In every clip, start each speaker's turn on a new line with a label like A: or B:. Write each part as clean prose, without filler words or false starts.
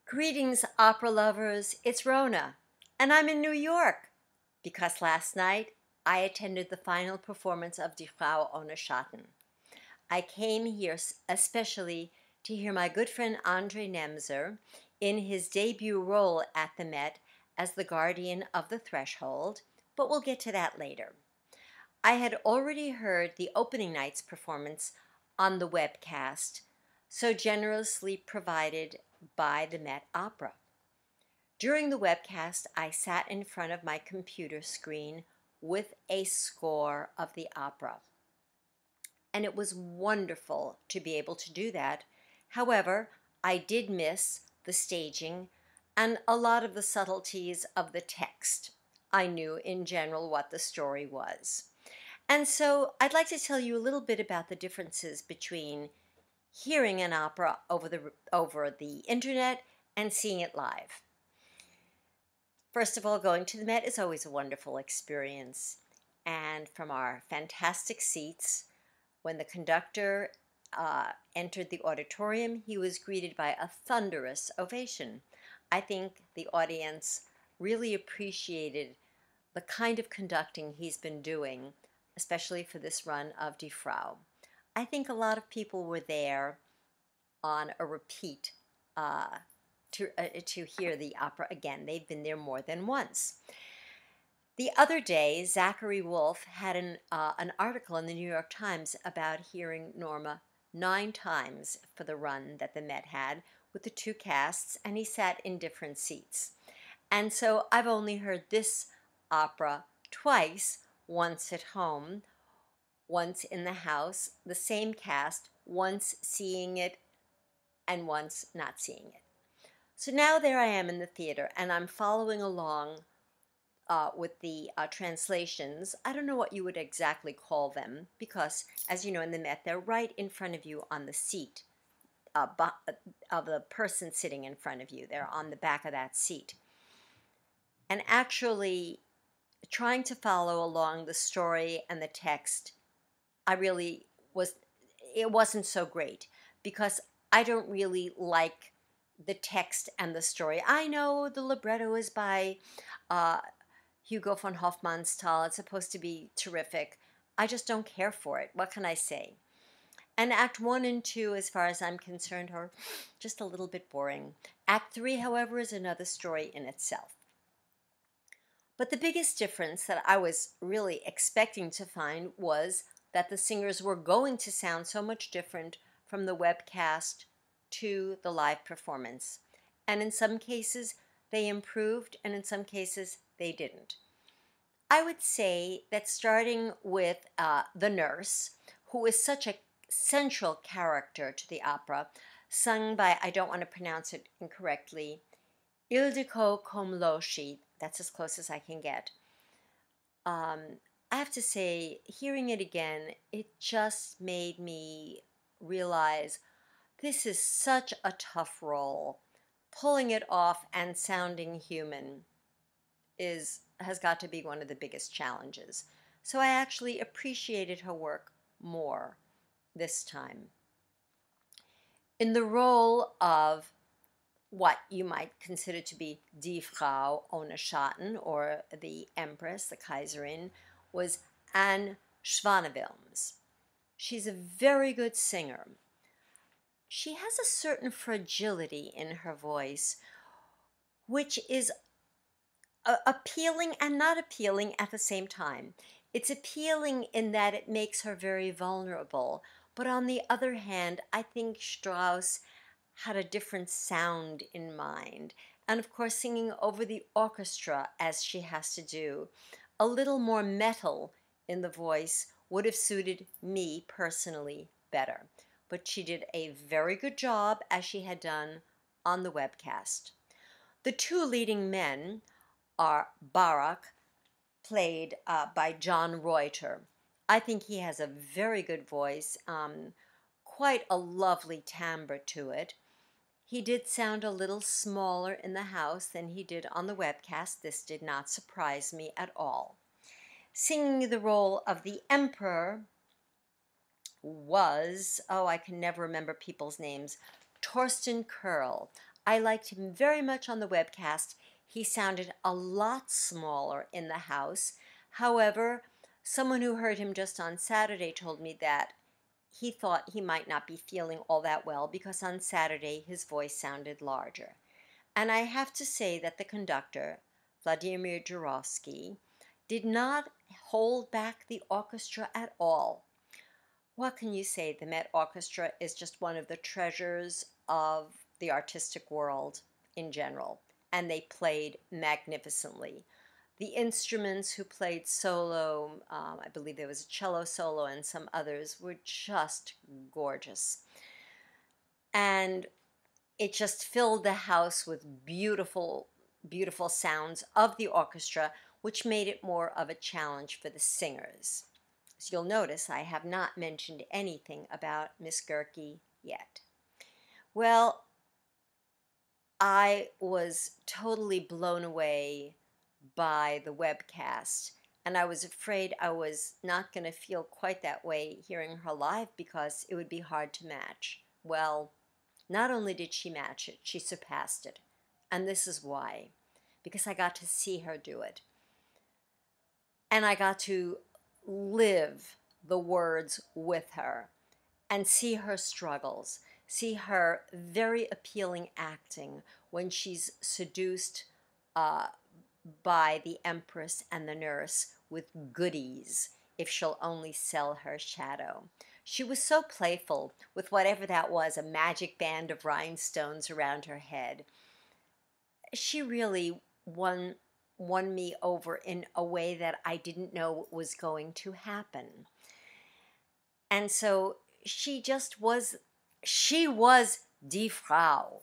A: Greetings, opera lovers. It's Rona, and I'm in New York because last night I attended the final performance of Die Frau, Ohne Schatten. I came here especially to hear my good friend Andre Nemser in his debut role at the Met as the guardian of the threshold, but we'll get to that later. I had already heard the opening night's performance on the webcast, so generously provided by the Met Opera. During the webcast, I sat in front of my computer screen with a score of the opera. And it was wonderful to be able to do that. However, I did miss the staging and a lot of the subtleties of the text. I knew in general what the story was. And so I'd like to tell you a little bit about the differences between hearing an opera over the internet and seeing it live. First of all, going to the Met is always a wonderful experience. And from our fantastic seats, when the conductor entered the auditorium, he was greeted by a thunderous ovation. I think the audience really appreciated the kind of conducting he's been doing, especially for this run of Die Frau. I think a lot of people were there on a repeat to hear the opera again. They've been there more than once. The other day, Zachary Wolf had an article in the New York Times about hearing Norma 9 times for the run that the Met had with the two casts, and he sat in different seats. And so I've only heard this opera twice, once at home, once in the house, the same cast, once seeing it and once not seeing it. So now there I am in the theater, and I'm following along with the translations. I don't know what you would exactly call them because, as you know, in the Met, they're right in front of you on the seat of the person sitting in front of you. They're on the back of that seat. And actually, trying to follow along the story and the text, it wasn't so great because I don't really like the text and the story. I know the libretto is by Hugo von Hofmannsthal. It's supposed to be terrific. I just don't care for it. What can I say? And Act 1 and 2, as far as I'm concerned, are just a little bit boring. Act 3, however, is another story in itself. But the biggest difference that I was really expecting to find was that the singers were going to sound so much different from the webcast to the live performance. And in some cases, they improved, and in some cases, they didn't. I would say that starting with the nurse, who is such a central character to the opera, sung by, I don't want to pronounce it incorrectly, Ildiko Komloshi. That's as close as I can get. I have to say, hearing it again, it just made me realize this is such a tough role. Pulling it off and sounding human has got to be one of the biggest challenges. So I actually appreciated her work more this time. In the role of what you might consider to be Die Frau ohne Schatten, or the Empress, the Kaiserin, was Anne Schwanewilms. She's a very good singer. She has a certain fragility in her voice, which is appealing and not appealing at the same time. It's appealing in that it makes her very vulnerable, but on the other hand, I think Strauss had a different sound in mind. And of course, singing over the orchestra, as she has to do, a little more metal in the voice would have suited me personally better. But she did a very good job, as she had done on the webcast. The two leading men are Barak, played by John Reuter. I think he has a very good voice, quite a lovely timbre to it. He did sound a little smaller in the house than he did on the webcast. This did not surprise me at all. Singing the role of the Emperor was, I can never remember people's names, Torsten Curl. I liked him very much on the webcast. He sounded a lot smaller in the house. However, someone who heard him just on Saturday told me that he thought he might not be feeling all that well because on Saturday his voice sounded larger. And I have to say that the conductor, Vladimir Jurovsky, did not hold back the orchestra at all. What can you say? The Met Orchestra is just one of the treasures of the artistic world in general, and they played magnificently. The instruments who played solo, I believe there was a cello solo and some others, were just gorgeous. And it just filled the house with beautiful, beautiful sounds of the orchestra, which made it more of a challenge for the singers. So you'll notice I have not mentioned anything about Miss Gerke yet. Well, I was totally blown away by the webcast, and I was afraid I was not going to feel quite that way hearing her live because it would be hard to match. Well, not only did she match it, she surpassed it. And this is why. Because I got to see her do it. And I got to live the words with her and see her struggles, see her very appealing acting when she's seduced by the Empress and the nurse with goodies if she'll only sell her shadow. She was so playful with whatever that was, a magic band of rhinestones around her head. She really won me over in a way that I didn't know was going to happen. And so she was die Frau.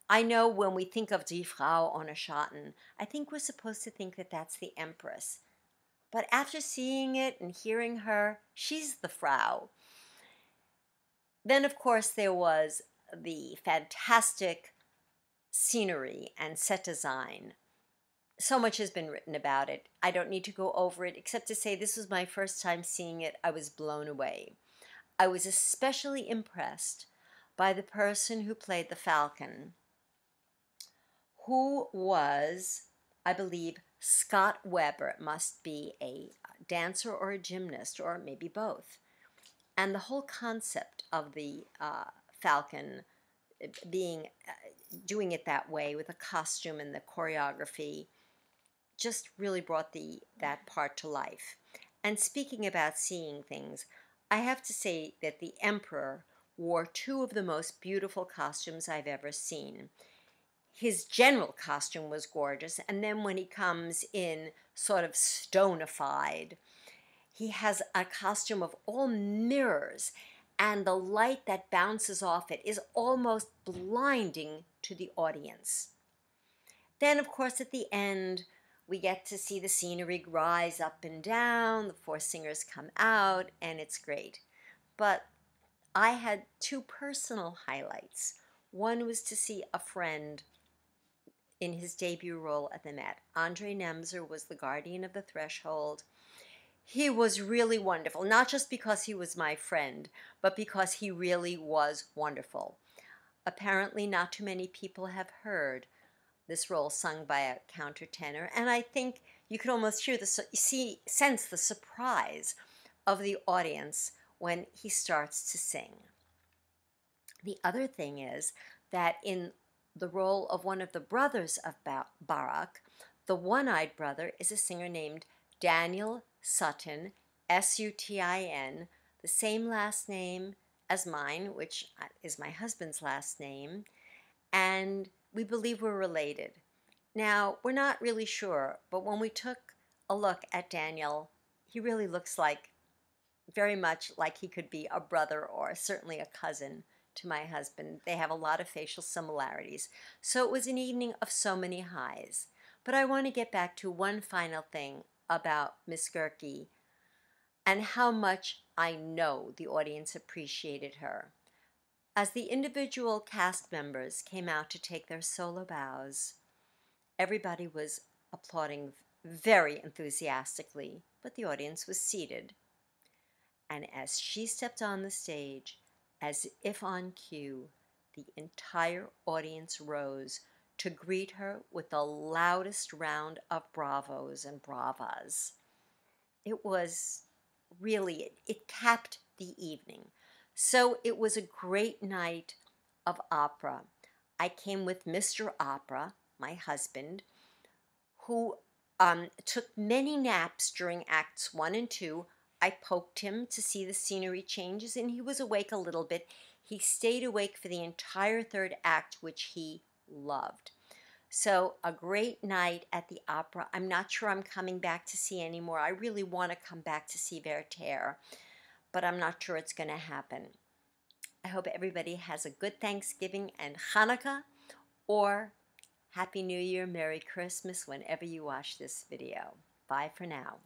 A: I know when we think of die Frau Ohne Schatten, I think we're supposed to think that that's the Empress. But after seeing it and hearing her, she's the Frau. Then, of course, there was the fantastic scenery and set design. So much has been written about it. I don't need to go over it, except to say this was my first time seeing it. I was blown away. I was especially impressed by the person who played the Falcon, who was, I believe, Scott Weber. It must be a dancer or a gymnast, or maybe both. And the whole concept of the Falcon doing it that way with the costume and the choreography just really brought that part to life. And speaking about seeing things, I have to say that the Emperor wore two of the most beautiful costumes I've ever seen. His general costume was gorgeous, and then when he comes in sort of stonified, he has a costume of all mirrors, and the light that bounces off it is almost blinding to the audience. Then, of course, at the end, we get to see the scenery rise up and down, the four singers come out, and it's great. But I had two personal highlights. One was to see a friend in his debut role at the Met. Andre Nemser was the guardian of the threshold. He was really wonderful, not just because he was my friend, but because he really was wonderful. Apparently, not too many people have heard this role sung by a countertenor, and I think you could almost sense the surprise of the audience when he starts to sing. The other thing is that in the role of one of the brothers of Barak, the one-eyed brother is a singer named Daniel Sutton, Sutin, the same last name as mine, which is my husband's last name, and we believe we're related. Now, we're not really sure, but when we took a look at Daniel, he really looks very much like he could be a brother or certainly a cousin to my husband. They have a lot of facial similarities. So it was an evening of so many highs. But I want to get back to one final thing about Miss Gerke and how much I know the audience appreciated her. As the individual cast members came out to take their solo bows, everybody was applauding very enthusiastically, but the audience was seated. And as she stepped on the stage, as if on cue, the entire audience rose to greet her with the loudest round of bravos and bravas. It was really, it capped the evening. So it was a great night of opera. I came with Mr. Opera, my husband, who took many naps during acts 1 and 2. I poked him to see the scenery changes, and he was awake a little bit. He stayed awake for the entire third act, which he loved. So a great night at the opera. I'm not sure I'm coming back to see anymore. I really want to come back to see Werther, but I'm not sure it's going to happen. I hope everybody has a good Thanksgiving and Hanukkah, or Happy New Year, Merry Christmas whenever you watch this video. Bye for now.